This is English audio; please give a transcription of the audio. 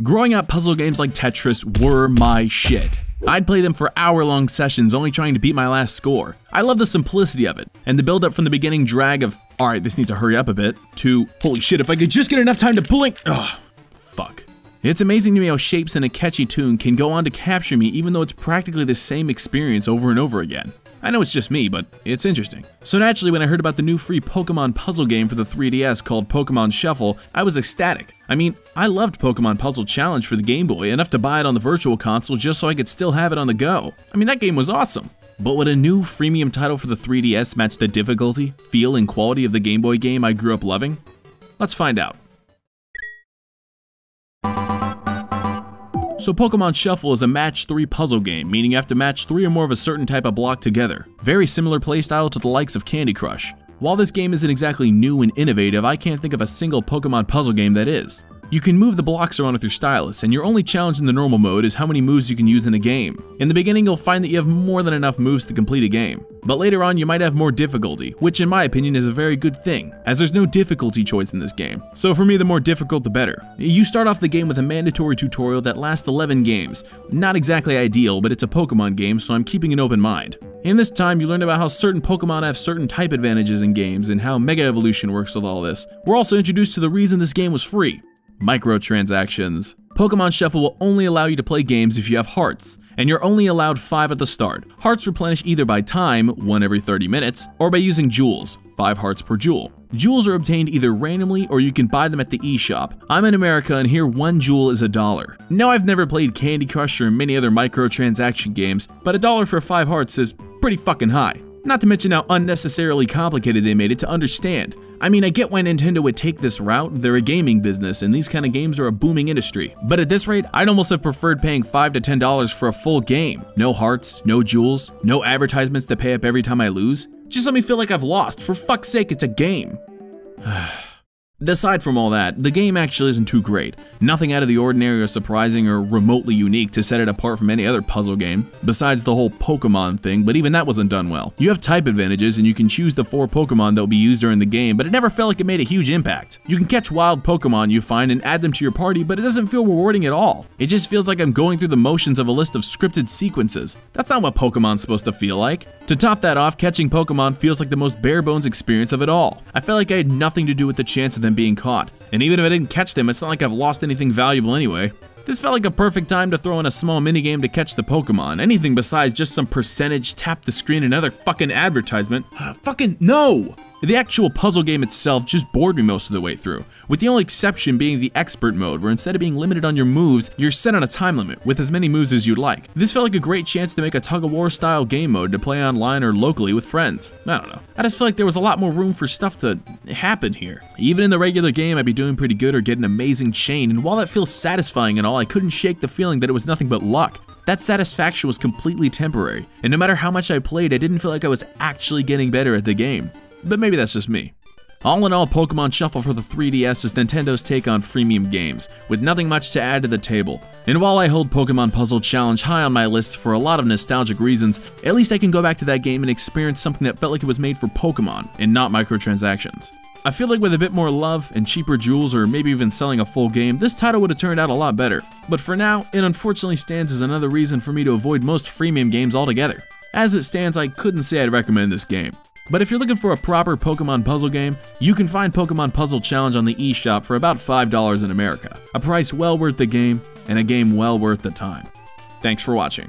Growing up, puzzle games like Tetris were my shit. I'd play them for hour-long sessions only trying to beat my last score. I love the simplicity of it, and the build-up from the beginning drag of, alright, this needs to hurry up a bit, to, holy shit, if I could just get enough time to blink, ugh, fuck. It's amazing to me how shapes and a catchy tune can go on to capture me even though it's practically the same experience over and over again. I know it's just me, but it's interesting. So naturally, when I heard about the new free Pokemon puzzle game for the 3DS called Pokemon Shuffle, I was ecstatic. I mean, I loved Pokemon Puzzle Challenge for the Game Boy, enough to buy it on the Virtual Console just so I could still have it on the go. I mean, that game was awesome. But would a new freemium title for the 3DS match the difficulty, feel, and quality of the Game Boy game I grew up loving? Let's find out. So Pokemon Shuffle is a match 3 puzzle game, meaning you have to match 3 or more of a certain type of block together. Very similar playstyle to the likes of Candy Crush. While this game isn't exactly new and innovative, I can't think of a single Pokemon puzzle game that is. You can move the blocks around with your stylus, and your only challenge in the normal mode is how many moves you can use in a game. In the beginning, you'll find that you have more than enough moves to complete a game. But later on, you might have more difficulty, which in my opinion is a very good thing, as there's no difficulty choice in this game. So for me, the more difficult, the better. You start off the game with a mandatory tutorial that lasts 11 games. Not exactly ideal, but it's a Pokemon game, so I'm keeping an open mind. In this time, you learn about how certain Pokemon have certain type advantages in games, and how Mega Evolution works with all this. We're also introduced to the reason this game was free. Microtransactions. Pokemon Shuffle will only allow you to play games if you have hearts, and you're only allowed 5 at the start. Hearts replenish either by time, 1 every 30 minutes, or by using jewels, 5 hearts per jewel. Jewels are obtained either randomly or you can buy them at the eShop. I'm in America and here 1 jewel is $1. Now I've never played Candy Crush or many other microtransaction games, but $1 for 5 hearts is pretty fucking high. Not to mention how unnecessarily complicated they made it to understand. I mean, I get why Nintendo would take this route, they're a gaming business and these kind of games are a booming industry. But at this rate, I'd almost have preferred paying $5 to $10 for a full game. No hearts, no jewels, no advertisements to pay up every time I lose. Just let me feel like I've lost, for fuck's sake, it's a game. Aside from all that, the game actually isn't too great. Nothing out of the ordinary or surprising or remotely unique to set it apart from any other puzzle game, besides the whole Pokemon thing, but even that wasn't done well. You have type advantages and you can choose the 4 Pokemon that will be used during the game, but it never felt like it made a huge impact. You can catch wild Pokemon you find and add them to your party, but it doesn't feel rewarding at all. It just feels like I'm going through the motions of a list of scripted sequences. That's not what Pokemon's supposed to feel like. To top that off, catching Pokemon feels like the most bare bones experience of it all. I felt like I had nothing to do with the chance of them being caught. And even if I didn't catch them, it's not like I've lost anything valuable anyway. This felt like a perfect time to throw in a small minigame to catch the Pokemon. Anything besides just some percentage, tap the screen, and another fucking advertisement. Fucking no! The actual puzzle game itself just bored me most of the way through, with the only exception being the expert mode, where instead of being limited on your moves, you're set on a time limit, with as many moves as you'd like. This felt like a great chance to make a tug-of-war style game mode to play online or locally with friends. I don't know. I just feel like there was a lot more room for stuff to happen here. Even in the regular game, I'd be doing pretty good or get an amazing chain, and while that feels satisfying and all, I couldn't shake the feeling that it was nothing but luck. That satisfaction was completely temporary, and no matter how much I played, I didn't feel like I was actually getting better at the game. But maybe that's just me. All in all, Pokemon Shuffle for the 3DS is Nintendo's take on freemium games, with nothing much to add to the table. And while I hold Pokemon Puzzle Challenge high on my list for a lot of nostalgic reasons, at least I can go back to that game and experience something that felt like it was made for Pokemon, and not microtransactions. I feel like with a bit more love and cheaper jewels, or maybe even selling a full game, this title would have turned out a lot better. But for now, it unfortunately stands as another reason for me to avoid most freemium games altogether. As it stands, I couldn't say I'd recommend this game. But if you're looking for a proper Pokemon puzzle game, you can find Pokemon Puzzle Challenge on the eShop for about $5 in America. A price well worth the game, and a game well worth the time. Thanks for watching.